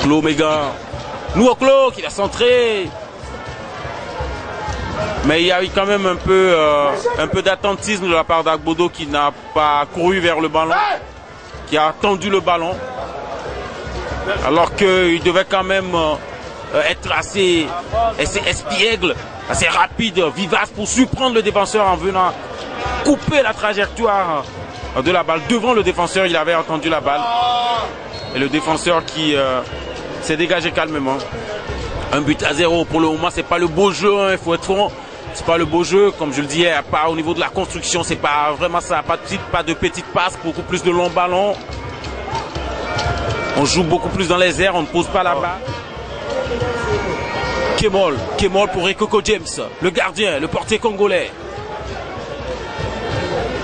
Clo Omega. Nuoklo qui va centrer. Mais il y a eu quand même un peu d'attentisme de la part d'Agbodo qui n'a pas couru vers le ballon, qui a tendu le ballon. Alors qu'il devait quand même être assez espiègle, assez rapide, vivace pour surprendre le défenseur en venant couper la trajectoire de la balle. Devant le défenseur, il avait entendu la balle. Et le défenseur qui s'est dégagé calmement. 1-0 pour le moment, c'est pas le beau jeu, hein, il faut être franc. C'est pas le beau jeu, comme je le disais, pas au niveau de la construction, c'est pas vraiment ça, pas de petites passes, beaucoup plus de longs ballons. On joue beaucoup plus dans les airs, on ne pose pas la balle. Kemol pour Ekoko James, le gardien, le portier congolais.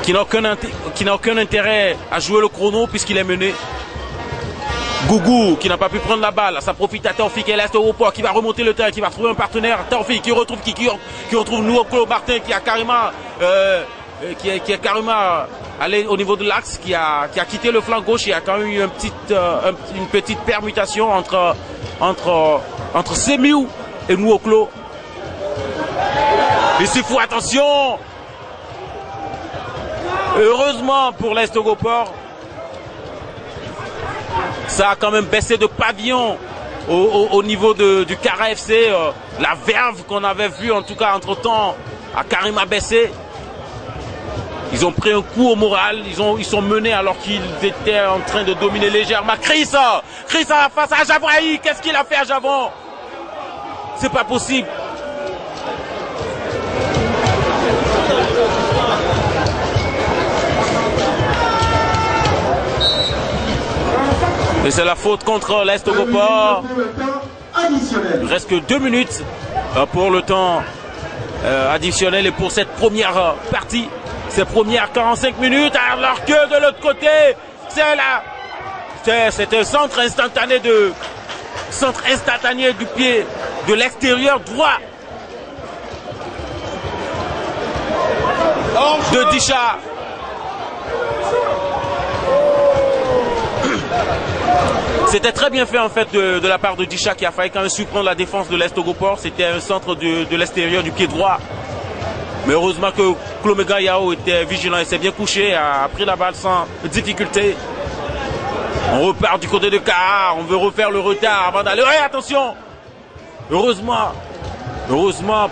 Qui n'a aucun intérêt à jouer le chrono puisqu'il est mené. Gougou qui n'a pas pu prendre la balle, ça profite à Taoufik et l'Est Europort qui va remonter le terrain, qui va trouver un partenaire. Taoufik qui retrouve Nuoklo Martin qui a carrément allé au niveau de l'axe, qui a quitté le flanc gauche. Il y a quand même eu une petite permutation entre Semiou et Nuoklo. Et c'est fou, attention! Heureusement pour l'Est Europort, ça a quand même baissé de pavillon au niveau du Kara FC. La verve qu'on avait vue en tout cas entre temps a carrément baissé. Ils ont pris un coup au moral, ils sont menés alors qu'ils étaient en train de dominer légèrement. Chris face à Javon. Qu'est-ce qu'il a fait à Javon? C'est pas possible. Et c'est la faute contre l'Est Europort. Il reste que 2 minutes pour le temps additionnel et pour cette première partie, ces premières 45 minutes, alors que de l'autre côté, c'est un centre instantané du pied de l'extérieur droit de Disha. C'était très bien fait en fait de la part de Disha qui a failli quand même surprendre la défense de l'Est Europort. C'était un centre de l'extérieur du pied droit. Mais heureusement que Klomega Yao était vigilant et s'est bien couché, a pris la balle sans difficulté. On repart du côté de Kara, on veut refaire le retard avant d'aller. Ouais, attention! Heureusement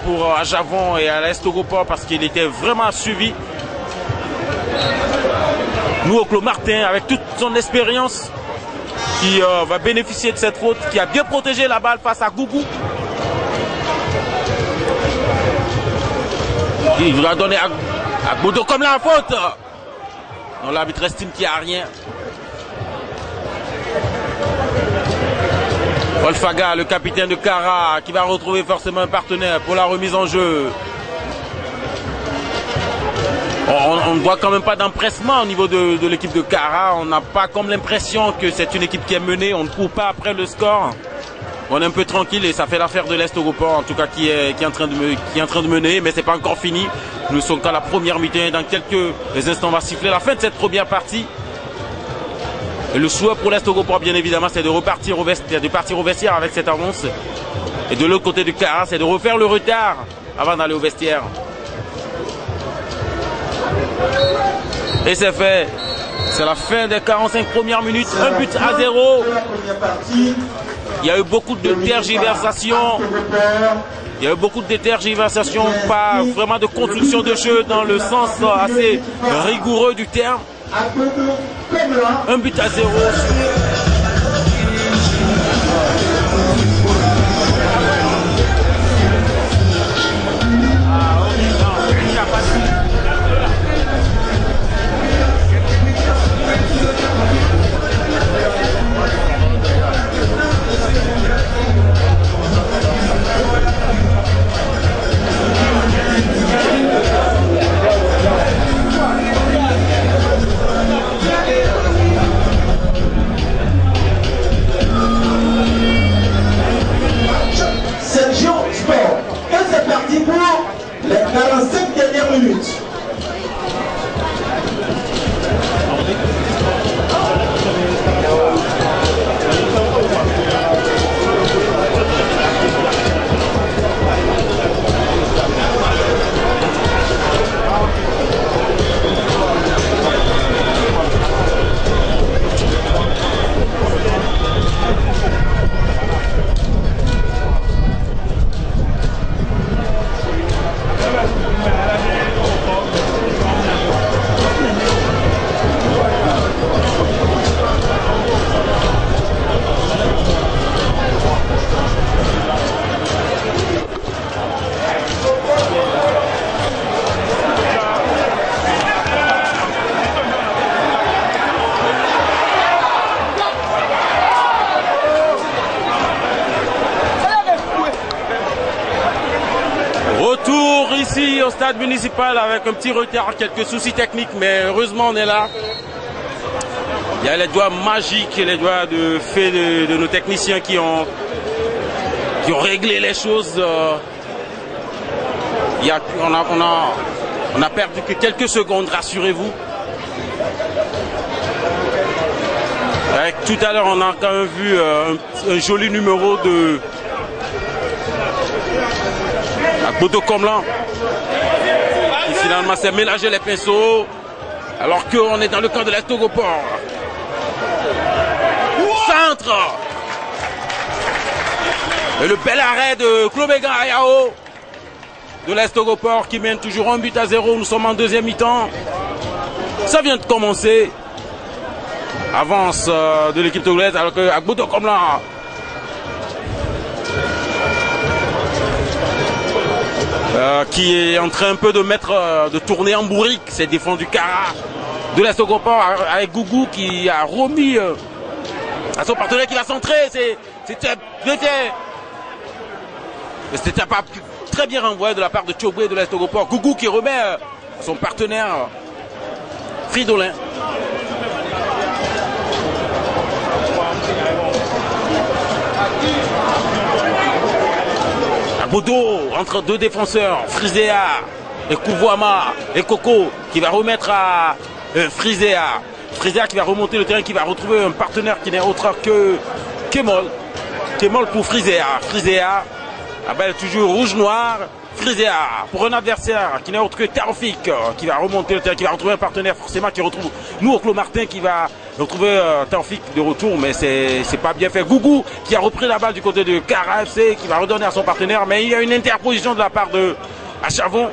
pour Javon et à l'Est Europort parce qu'il était vraiment suivi. Nuoklo Martin avec toute son expérience qui va bénéficier de cette faute, qui a bien protégé la balle face à Gougou. Il va donner à Bodo comme la faute. Non, l'arbitre estime qu'il n'y a rien. Wolfaga, le capitaine de Kara, qui va retrouver forcément un partenaire pour la remise en jeu. On ne voit quand même pas d'empressement au niveau de l'équipe de Kara. On n'a pas comme l'impression que c'est une équipe qui est menée. On ne court pas après le score. On est un peu tranquille et ça fait l'affaire de l'Est Europort, en tout cas qui est en train de mener, mais c'est pas encore fini. Nous sommes qu'à la première mi-temps et dans quelques instants on va siffler la fin de cette première partie. Et le souhait pour l'Est Europort, bien évidemment, c'est de partir au vestiaire avec cette avance. Et de l'autre côté du Kara, c'est de refaire le retard avant d'aller au vestiaire. Et c'est fait. C'est la fin des 45 premières minutes. 1-0. Il y a eu beaucoup de tergiversations. Pas vraiment de construction de jeu dans le sens assez rigoureux du terme. 1-0. au stade municipal avec un petit retard, quelques soucis techniques, mais heureusement on est là. Il y a les doigts magiques, les doigts de fait de nos techniciens qui ont réglé les choses. On a perdu que quelques secondes, rassurez-vous. Tout à l'heure, on a quand même vu un joli numéro de Agbodo Komlan qui finalement s'est mélangé les pinceaux alors qu'on est dans le camp de l'Est Ogopor. Centre. Et le bel arrêt de Klobega Ayao de l'Est Ogopor qui mène toujours 1-0. Nous sommes en deuxième mi-temps. Ça vient de commencer. Avance de l'équipe togolaise alors que Agbodo Komlan qui est en train un peu de tourner en bourrique. C'est défendu Kara de l'Est Ogopor avec Gougou qui a remis à son partenaire qui va centrer. C'était pas très bien renvoyé de la part de Tchobwe de l'Est Ogopor. Gougou qui remet à son partenaire Fridolin. Agbodo entre deux défenseurs, Frisea et Kouvoama et Coco qui va remettre à Frisea. Frisea qui va remonter le terrain, qui va retrouver un partenaire qui n'est autre que Kemol. Kemol pour Frisea. Frisea, toujours rouge-noir. Frisea pour un adversaire qui n'est autre que Taoufik qui va remonter le terrain, qui va retrouver un partenaire forcément qui retrouve nous au Clos Martin qui va retrouver Taoufik de retour, mais c'est pas bien fait. Gougou qui a repris la balle du côté de Kara FC qui va redonner à son partenaire, mais il y a une interposition de la part de Achavon.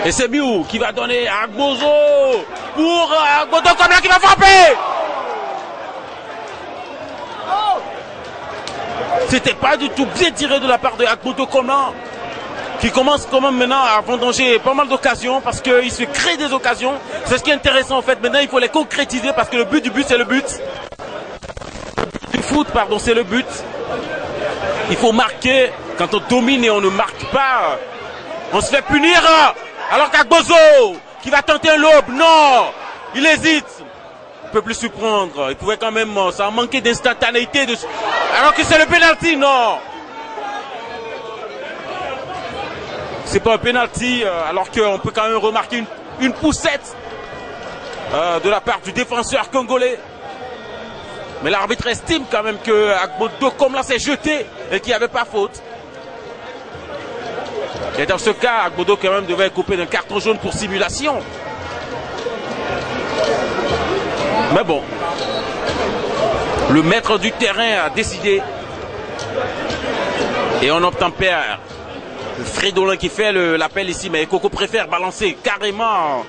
Et c'est Miou qui va donner à Agbozo pour Agbodo Komlan qui va frapper. C'était pas du tout bien tiré de la part de Agbodo Komlan qui commence quand même maintenant à vendanger pas mal d'occasions parce qu'il se crée des occasions. C'est ce qui est intéressant en fait. Maintenant il faut les concrétiser parce que le but du but c'est le but. Du foot pardon c'est le but. Il faut marquer. Quand on domine et on ne marque pas, on se fait punir. Alors qu'Agbozo qui va tenter un lob, non, il hésite. Il ne peut plus surprendre. Il pouvait quand même, ça a manqué d'instantanéité. Alors que c'est le pénalty, non. C'est pas un pénalty, alors qu'on peut quand même remarquer une poussette de la part du défenseur congolais. Mais l'arbitre estime quand même que Agbodo Komlan s'est jeté et qu'il n'y avait pas faute. Et dans ce cas, Agbodo quand même devait couper d'un carton jaune pour simulation. Mais bon, le maître du terrain a décidé. Et on obtempère. Fridolin qui fait l'appel ici, mais Coco préfère balancer carrément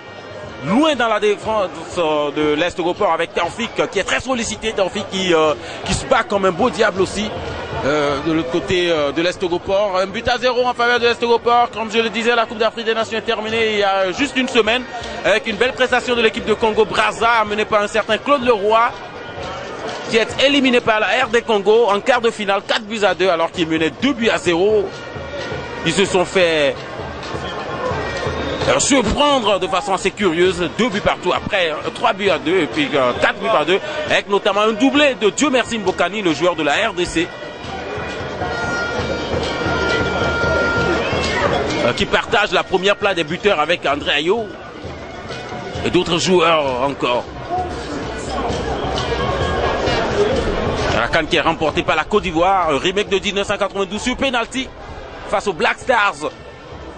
loin dans la défense de l'Est Ogopor avec Taoufik qui est très sollicité. Taoufik qui se bat comme un beau diable aussi. De l'autre côté de l'Est Ogopor. 1-0 en faveur de l'Est Ogopor. Comme je le disais, la Coupe d'Afrique des Nations est terminée il y a juste une semaine avec une belle prestation de l'équipe de Congo Brazza amenée par un certain Claude Leroy qui est éliminé par la RD Congo en quart de finale 4-2 alors qu'il menait 2-0. Ils se sont fait surprendre de façon assez curieuse, 2 buts partout, après 3-2 et puis 4-2 avec notamment un doublé de Dieu merci Mbokani, le joueur de la RDC. Qui partage la première place des buteurs avec André Ayo et d'autres joueurs encore. La CAN qui est remportée par la Côte d'Ivoire, un remake de 1992 sur penalty face aux Black Stars.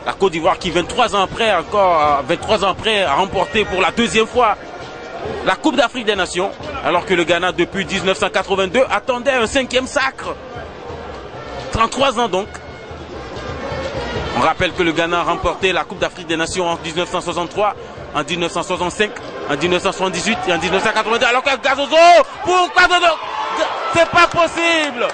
La Côte d'Ivoire qui 23 ans après a remporté pour la deuxième fois la Coupe d'Afrique des Nations, alors que le Ghana depuis 1982 attendait un 5e sacre. 33 ans donc. On rappelle que le Ghana a remporté la Coupe d'Afrique des Nations en 1963, en 1965, en 1978 et en 1982. Alors que Gazozo, pourquoi c'est pas possible?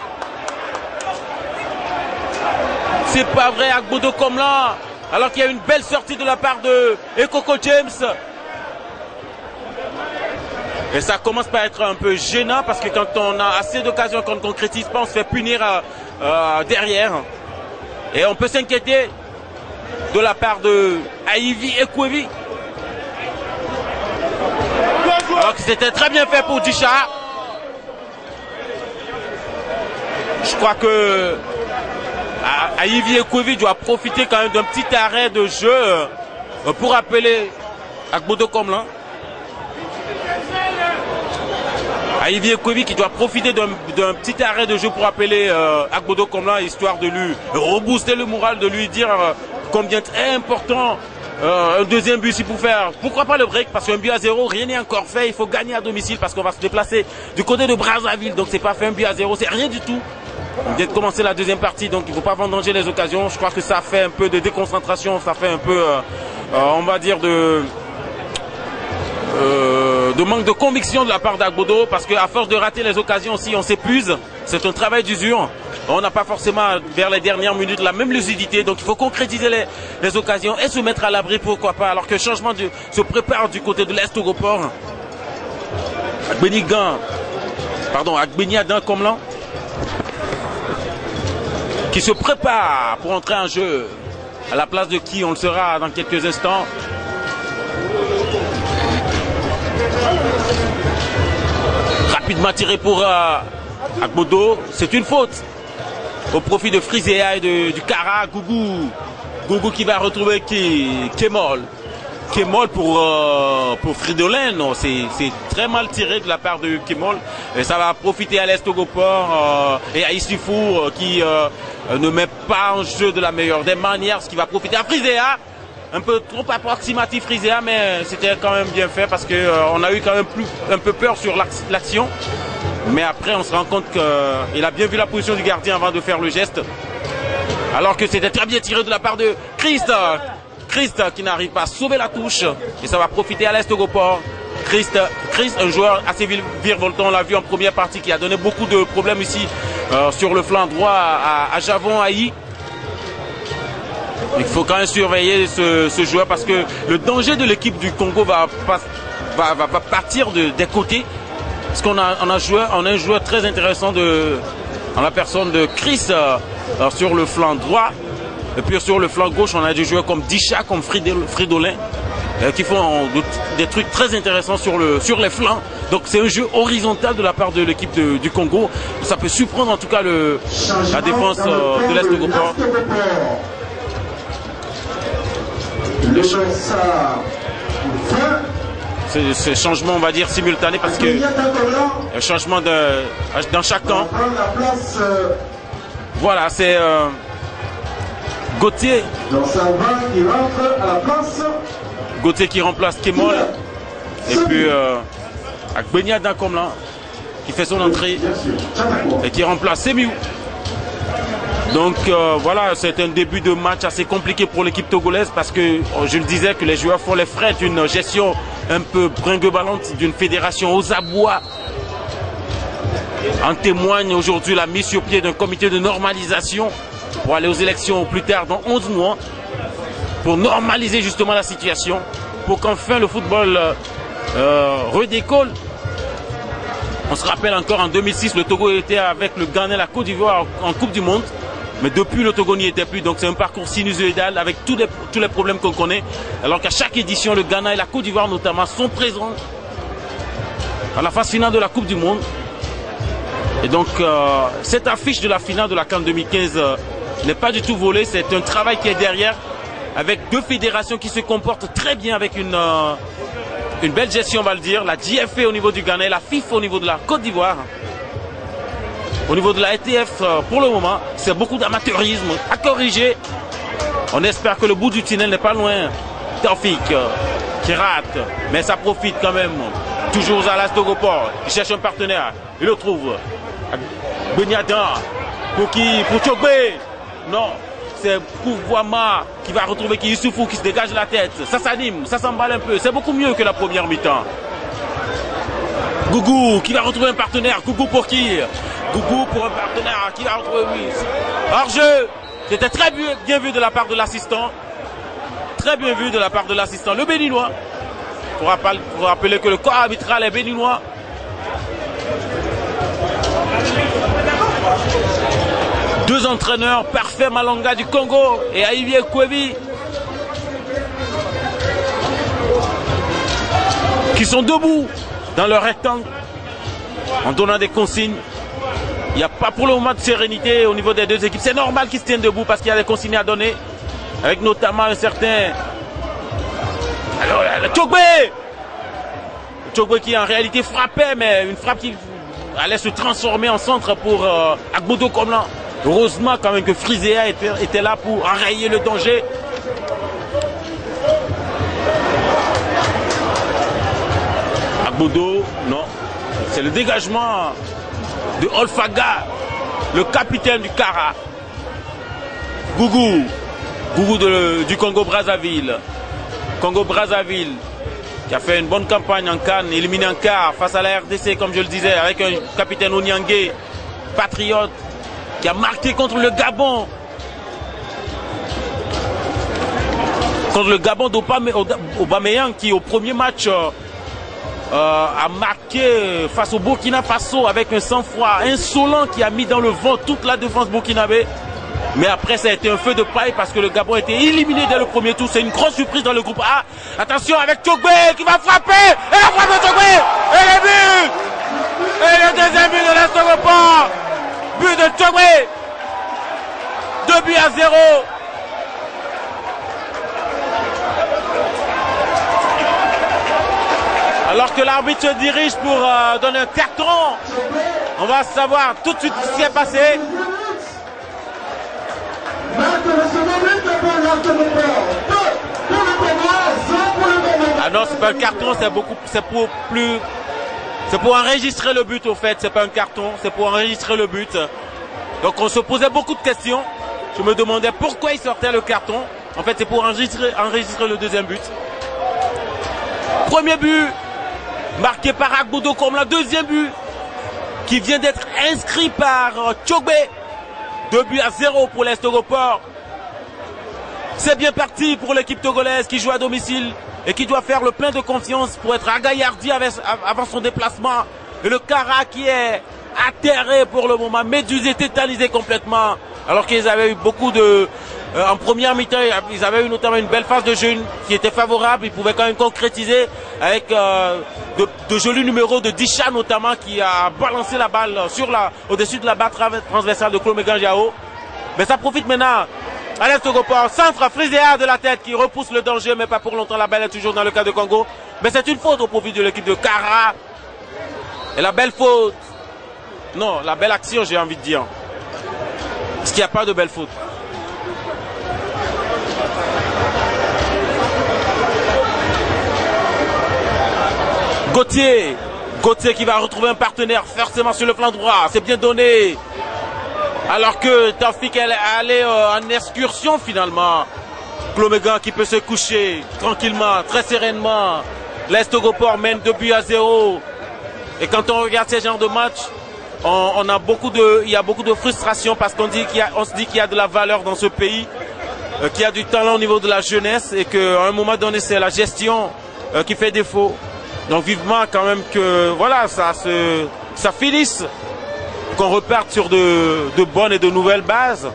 C'est pas vrai, Agbodo Komlan. Alors qu'il y a une belle sortie de la part de Ekoko James. Et ça commence par être un peu gênant parce que quand on a assez d'occasions qu'on ne concrétise pas, on se fait punir derrière. Et on peut s'inquiéter de la part de Aivi Ekwevi. Alors que c'était très bien fait pour Disha. Je crois que Aivi Ekwevi doit profiter quand même d'un petit arrêt de jeu pour appeler Agbodo Komlan. Aivi Ekwevi qui doit profiter d'un petit arrêt de jeu pour appeler Agbodo Komlan, histoire de lui rebooster le moral, de lui dire combien très important un deuxième but si pour faire. Pourquoi pas le break? Parce qu'un but à 0, rien n'est encore fait. Il faut gagner à domicile parce qu'on va se déplacer du côté de Brazzaville. Donc c'est pas fait un but à 0, c'est rien du tout. On vient de commencer la deuxième partie, donc il ne faut pas vendanger les occasions. Je crois que ça fait un peu de déconcentration, ça fait un peu, on va dire, de manque de conviction de la part d'Agbodo, parce qu'à force de rater les occasions aussi, on s'épuise. C'est un travail d'usure. On n'a pas forcément, vers les dernières minutes, la même lucidité. Donc il faut concrétiser les occasions et se mettre à l'abri, pourquoi pas. Alors que le changement se prépare du côté de l'Est au report. Agbeniadan Komlan, qui se prépare pour entrer en jeu. À la place de qui on le sera dans quelques instants. Rapidement tiré pour Agbodo. C'est une faute au profit de Frisea et du Kara. Gougou qui va retrouver Kemol. Kemol pour Fridolin. C'est très mal tiré de la part de Kemol. Et ça va profiter à l'Est au Gopor et à Istifou qui ne met pas en jeu de la meilleure des manières, ce qui va profiter à Frisea. Un peu trop approximatif Frisea, mais c'était quand même bien fait parce qu'on a eu quand même un peu peur sur l'action. Mais après, on se rend compte qu'il a bien vu la position du gardien avant de faire le geste. Alors que c'était très bien tiré de la part de Christ. Christ qui n'arrive pas à sauver la touche. Et ça va profiter à l'Est au Gopor. Christ, un joueur assez virevoltant, on l'a vu en première partie, qui a donné beaucoup de problèmes ici sur le flanc droit à Javon Haï. Il faut quand même surveiller ce joueur parce que le danger de l'équipe du Congo va partir des côtés. Parce qu'on a un joueur très intéressant en la personne de Chris sur le flanc droit. Et puis sur le flanc gauche, on a des joueurs comme Disha, comme Fridolin, qui font des trucs très intéressants sur les flancs. Donc c'est un jeu horizontal de la part de l'équipe du Congo. Ça peut surprendre en tout cas la défense de l'Est de Gopor. C'est changement, on va dire, simultané parce que un changement dans chaque camp. Voilà, c'est Gauthier. Gauthier qui remplace Kemol. Et puis Agbeniadan Komlan qui fait son entrée et qui remplace Semiou. Donc voilà, c'est un début de match assez compliqué pour l'équipe togolaise parce que je le disais que les joueurs font les frais d'une gestion un peu brinque-ballante d'une fédération aux abois. En témoigne aujourd'hui la mise sur pied d'un comité de normalisation pour aller aux élections plus tard dans 11 mois pour normaliser justement la situation, pour qu'enfin le football redécolle. On se rappelle encore en 2006, le Togo était avec le Ghana et la Côte d'Ivoire en Coupe du Monde. Mais depuis, le Togo n'y était plus. Donc c'est un parcours sinusoïdal avec tous les problèmes qu'on connaît. Alors qu'à chaque édition, le Ghana et la Côte d'Ivoire notamment sont présents à la phase finale de la Coupe du Monde. Et donc cette affiche de la finale de la CAN 2015 n'est pas du tout volée. C'est un travail qui est derrière avec deux fédérations qui se comportent très bien avec une belle gestion, on va le dire. La JFA au niveau du Ghana et la FIFA au niveau de la Côte d'Ivoire. Au niveau de la ETF, pour le moment, c'est beaucoup d'amateurisme à corriger. On espère que le bout du tunnel n'est pas loin. Taufik qui rate, mais ça profite quand même. Toujours à l'Est au Gopor. Il cherche un partenaire. Il le trouve. Beniadan. Pour qui? Pour Tchogbe. Non. C'est Kouvoama qui va retrouver qui Issoufou qui se dégage la tête. Ça s'anime, ça s'emballe un peu. C'est beaucoup mieux que la première mi-temps. Gougou qui va retrouver un partenaire. Gougou pour qui? Gougou pour un partenaire qui va retrouver lui. Hors-jeu. C'était très bien vu de la part de l'assistant. Très bien vu de la part de l'assistant. Le Béninois. Pour rappeler que le corps arbitral est béninois. Deux entraîneurs, Parfait Malonga du Congo et Aivi Ekwevi qui sont debout dans leur rectangle en donnant des consignes. Il n'y a pas pour le moment de sérénité au niveau des deux équipes. C'est normal qu'ils se tiennent debout parce qu'il y a des consignes à donner, avec notamment un certain... Alors, le Tchogbe qui en réalité frappait, mais une frappe qui allait se transformer en centre pour Agbodo Komlan. Heureusement quand même que Frisea était là pour enrayer le danger. Agbodo, non. C'est le dégagement de Olfaga, le capitaine du Kara. Gougou du Congo-Brazzaville. Congo-Brazzaville qui a fait une bonne campagne en CAN, éliminé en quart face à la RDC, comme je le disais, avec un capitaine Onyangue, patriote, qui a marqué contre le Gabon. Contre le Gabon d'Aubameyang, qui au premier match a marqué face au Burkina Faso avec un sang-froid insolent qui a mis dans le vent toute la défense burkinabé. Mais après, ça a été un feu de paille parce que le Gabon a été éliminé dès le premier tour. C'est une grosse surprise dans le groupe A. Attention avec Tchogbe qui va frapper. Et la frappe de Tchogbe. Et le but. Et le deuxième but de l'Est Report. But de Tchogbe. 2-0. Alors que l'arbitre se dirige pour donner un carton, on va savoir tout de suite ce qui s'est passé. Ah non, c'est pas un carton, c'est pour enregistrer le but au fait, c'est pas un carton, c'est pour enregistrer le but. Donc on se posait beaucoup de questions. Je me demandais pourquoi il sortait le carton. En fait, c'est pour enregistrer le deuxième but. Premier but marqué par Agbodo comme le deuxième but qui vient d'être inscrit par Tchogbe. 2-0 pour l'Est Report. C'est bien parti pour l'équipe togolaise qui joue à domicile et qui doit faire le plein de confiance pour être agaillardi avant son déplacement. Et le Kara qui est atterré pour le moment, médusé, tétanisé complètement. Alors qu'ils avaient eu beaucoup de... en première mi-temps, ils avaient eu notamment une belle phase de jeu qui était favorable. Ils pouvaient quand même concrétiser avec de jolis numéros de Disha notamment qui a balancé la balle au-dessus de la barre transversale de Klomegan Jao. Mais ça profite maintenant à l'Est Report. Centre, Frisea de la tête qui repousse le danger, mais pas pour longtemps. La balle est toujours dans le cas de Congo. Mais c'est une faute au profit de l'équipe de Kara. Et la belle faute. Non, la belle action, j'ai envie de dire. Parce qu'il n'y a pas de belle faute. Gauthier qui va retrouver un partenaire forcément sur le flanc droit. C'est bien donné. Alors que Taoufik est allé en excursion finalement. Klomegan qui peut se coucher tranquillement, très sereinement. L'Est Report mène 2-0. Et quand on regarde ces genres de matchs, il y a beaucoup de frustration parce qu'on se dit qu'il y a de la valeur dans ce pays, qu'il y a du talent au niveau de la jeunesse et qu'à un moment donné c'est la gestion qui fait défaut. Donc vivement quand même que voilà, ça finisse, qu'on reparte sur de bonnes et de nouvelles bases.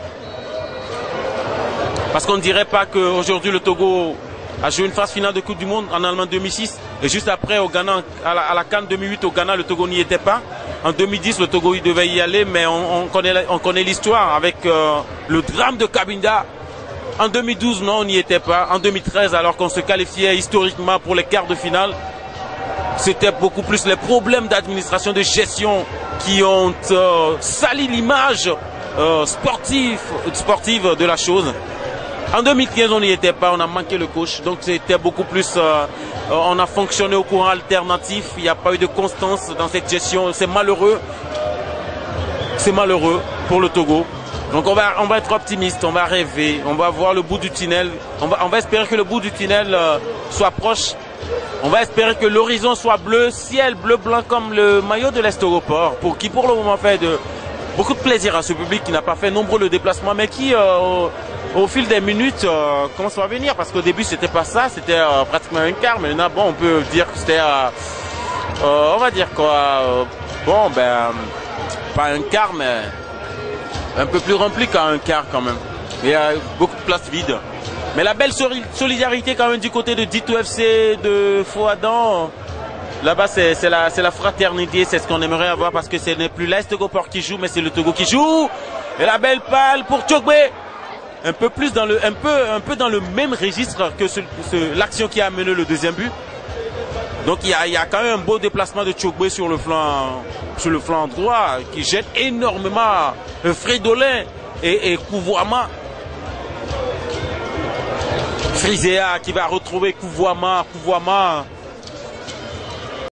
Parce qu'on ne dirait pas qu'aujourd'hui le Togo a joué une phase finale de Coupe du Monde en Allemagne 2006 et juste après au Ghana, à la CAN 2008 au Ghana, le Togo n'y était pas. En 2010 le Togo il devait y aller, mais on connaît l'histoire avec le drame de Cabinda. En 2012 non, on n'y était pas. En 2013 alors qu'on se qualifiait historiquement pour les quarts de finale, c'était beaucoup plus les problèmes d'administration, de gestion qui ont sali l'image sportive de la chose. En 2015, on n'y était pas, on a manqué le coach. Donc c'était beaucoup plus... on a fonctionné au courant alternatif. Il n'y a pas eu de constance dans cette gestion. C'est malheureux. C'est malheureux pour le Togo. Donc on va être optimiste, on va rêver, on va voir le bout du tunnel. On va espérer que le bout du tunnel soit proche. On va espérer que l'horizon soit bleu, ciel bleu-blanc comme le maillot de l'Est Report, pour qui pour le moment fait beaucoup de plaisir à ce public qui n'a pas fait nombreux de déplacements, mais qui au fil des minutes commence à venir, parce qu'au début c'était pas ça, c'était pratiquement un quart, mais maintenant bon, on peut dire que c'était, on va dire quoi, bon ben, pas un quart, mais un peu plus rempli qu'un quart quand même. Il y a beaucoup de places vides. Mais la belle solidarité quand même du côté de Dito FC, de Fouadan, Là-bas, c'est la fraternité, c'est ce qu'on aimerait avoir parce que ce n'est plus l'Est Gopor qui joue, mais c'est le Togo qui joue. Et la belle balle pour Tchogbe. Un peu plus dans un peu dans le même registre que l'action qui a amené le deuxième but. Donc il y a quand même un beau déplacement de Tchogbe sur le flanc droit qui jette énormément Fridolin et Kouvoama. Frisea qui va retrouver Kouvoama